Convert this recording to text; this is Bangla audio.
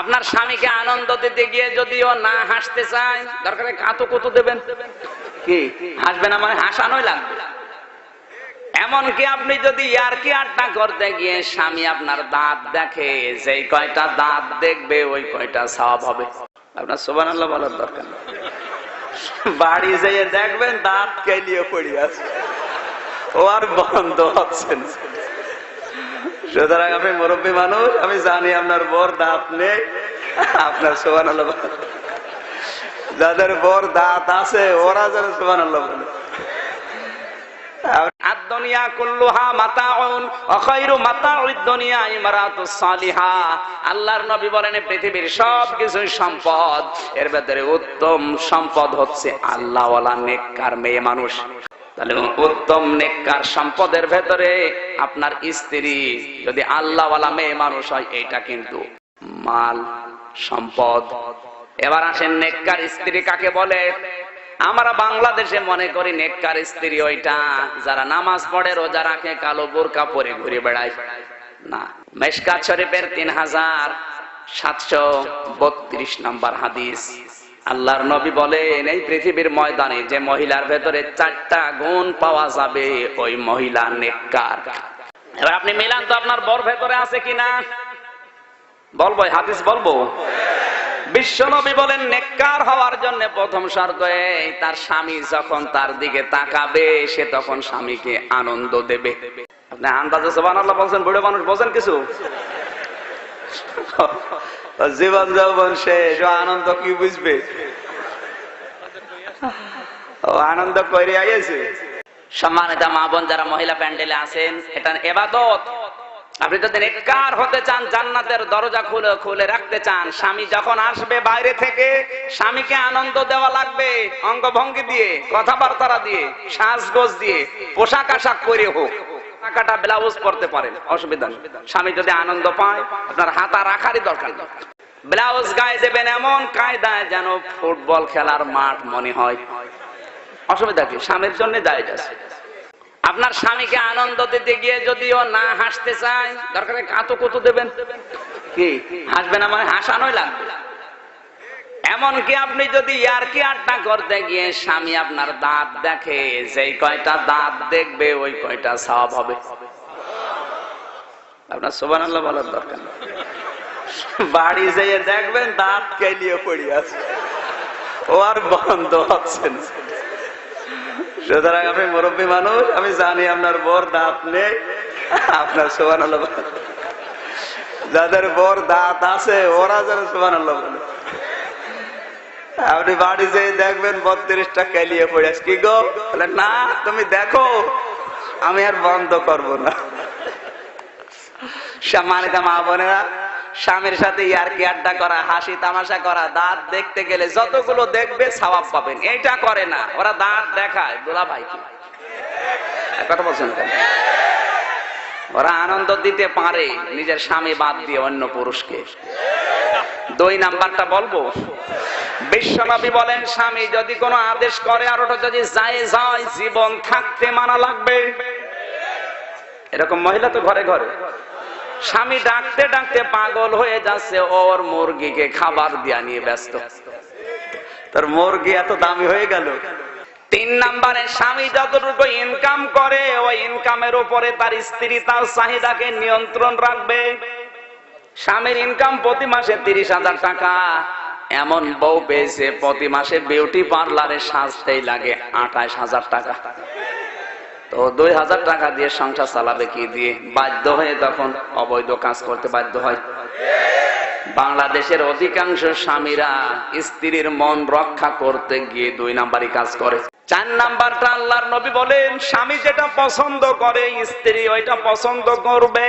আপনার স্বামীকে আনন্দ দিতে গিয়ে যদিও না হাসতে চায়, দরকারে কাতু কুতু দেবেন, কি হাসবে না মানে হাসানোই লাগবে। এমনকি আপনি যদি ইয়ারকি আড্ডা করতে গিয়ে স্বামী আপনার দাঁত দেখে, যেই কয়টা দাঁত দেখবে ওই কয়টা সওয়াব হবে। আপনার সুবহানাল্লাহ বলার দরকার নেই, বাড়ি যেয়ে দেখবেন দাঁত কেলিয়ে পড়ে আছে, ও আর বন্ধ হচ্ছে না। সুতরাং আপনি মুরব্বী মানুষ, আমি জানি আপনার বর দাঁত নেই, আপনার সুবহানাল্লাহ যাদের বর দাঁত আছে ওরা যেন সুবহানাল্লাহ বলে। আদ-দুনিয়া কুল্লুহা মাতাউন ওয়া খায়রু মাতাউদ দুনিয়া ইমরাতুস সালিহা। আল্লাহর নবী বলেন পৃথিবীর সবকিছুই সম্পদ, এর ভিতরে উত্তম সম্পদ হচ্ছে আল্লাহওয়ালা নেককার মেয়ে মানুষ। তাহলে উত্তম নেককার সম্পদের ভেতরে আপনার স্ত্রী যদি আল্লাহওয়ালা মেয়ে মানুষ হয়, এইটা কিন্তু মাল সম্পদ। এবার আসেন নেককার স্ত্রী কাকে বলে? আমরা বাংলাদেশে মনে করি নেককার স্ত্রী ওইটা যারা নামাজ পড়ে, রোজা রাখে, কালো বোরকা পরে ঘুরে বেড়ায়। না, মিশকাত শরীফের 3732 নম্বর হাদিস, আল্লাহর নবী বলেন এই পৃথিবীর ময়দানে যে মহিলার ভেতরে 4টা গুণ পাওয়া যাবে, ওই মহিলা নেককার। এবার আপনি মিলান তো আপনার বর ভেতরে আছে কিনা। বলবো হাদিস বলবো। বিশ্বনবী বলেন নেককার হওয়ার জন্য প্রথম শর্ত এই, তার স্বামী যখন তার দিকে তাকাবে সে তখন স্বামীকে আনন্দ দেবে। আপনি আন্দাজে সুবহানাল্লাহ বলছেন, বুড়ো মানুষ বলছেন কিছু, জীবন যৌবন শেষ, আনন্দ কি বুঝবে? আনন্দ করে আইছে। সম্মানিত মা বোন যারা মহিলা প্যান্ডেলে আছেন, এটা ইবাদত। আপনি যদি নেককার হতে চান, জান্নাতের দরজা খুলে রাখতে চান, স্বামী যখন আসবে বাইরে থেকে স্বামীকে আনন্দ দেওয়া লাগবে, অঙ্গভঙ্গি দিয়ে, কথাবার্তা দিয়ে, সাজগোজ দিয়ে, পোশাক আশাক করে হোক, টাকাটা ব্লাউজ পরতে পারেন, অসুবিধা নেই। স্বামী যদি আনন্দ পায়, আপনার হাতা রাখারই দরকার নেই। ব্লাউজ গায়ে দেবেন এমন কায়দায় যেন ফুটবল খেলার মাঠ মনে হয়, অসুবিধা কি? স্বামীর জন্য জায়েজ আছে। আপনার স্বামীকে আনন্দ দিতে গিয়ে যদিও না হাসতে চায়, দরকারে কাতু কুতু দেবেন, কি হাসবে না মানে হাসানোই লাগবে। এমনকি আপনি যদি ইয়ারকি আড্ডা করতে গিয়ে স্বামী আপনার দাঁত দেখে, যেই কয়টা দাঁত দেখবে ওই কয়টা সওয়াব হবে। আপনার সুবহানাল্লাহ বলার দরকার নেই, বাড়ি যেয়ে দেখবেন দাঁত কেলিয়ে পড়ে আছে, ও আর বন্ধ হচ্ছে না। সুতরাং আপনি মুরব্বী মানুষ, আমি জানি আপনার বর দাঁত নেই, আপনার সুবহানাল্লাহ যাদের বর দাঁত আছে ওরা যেন সুবহানাল্লাহ বলে। আপনি বাড়ি যেয়ে দেখবেন 32টা কেলিয়ে পড়ে আছে, কি গো? না তুমি দেখো, আমি আর বন্ধ করব না। সম্মানিত মা বোনেরা, স্বামীর সাথে ইয়ারকি আড্ডা করা, হাসি তামাশা করা, দাঁত দেখতে গেলে যতগুলো দেখবে সওয়াব পাবেন। এটা করে না, ওরা দাঁত দেখায়, দুলা ভাই কি কথা বলছেন? ওরা আনন্দ দিতে পারে নিজের স্বামী বাদ দিয়ে অন্য পুরুষকে। 2 নাম্বারটা বলবো, বিশ্বনবী বলেন স্বামী যদি কোনো আদেশ করে আর ওটা যদি জায়েজ হয়, জীবন থাকতে মানা লাগবে। এরকম মহিলা তো ঘরে ঘরে। স্বামী ডাকতে ডাকতে পাগল হয়ে যাচ্ছে, ওর মুরগিকে খাবার দিয়া নিয়ে ব্যস্ত, তার মুরগি এত দামি হয়ে গেল। 3 নম্বরে স্বামী যতটুকু ইনকাম করে ওই ইনকামের উপরে তার স্ত্রী তার চাহিদাকে নিয়ন্ত্রণ রাখবে। স্বামীর ইনকাম প্রতি মাসে 30,000 টাকা, এমন বউ পেয়েছে প্রতি মাসে বিউটি পার্লারে সাজতেই লাগে 28,000 টাকা। তো 2,000 টাকা দিয়ে সংসার চালাবে কি দিয়ে? বাধ্য হয়ে তখন অবৈধ কাজ করতে বাধ্য হয়। বাংলাদেশের অধিকাংশ স্বামীরা স্ত্রীর মন রক্ষা করতে গিয়ে 2 নাম্বারই কাজ করে। 4 নাম্বারটা আল্লাহর নবী বলেন স্বামী যেটা পছন্দ করে স্ত্রী ওইটা পছন্দ করবে।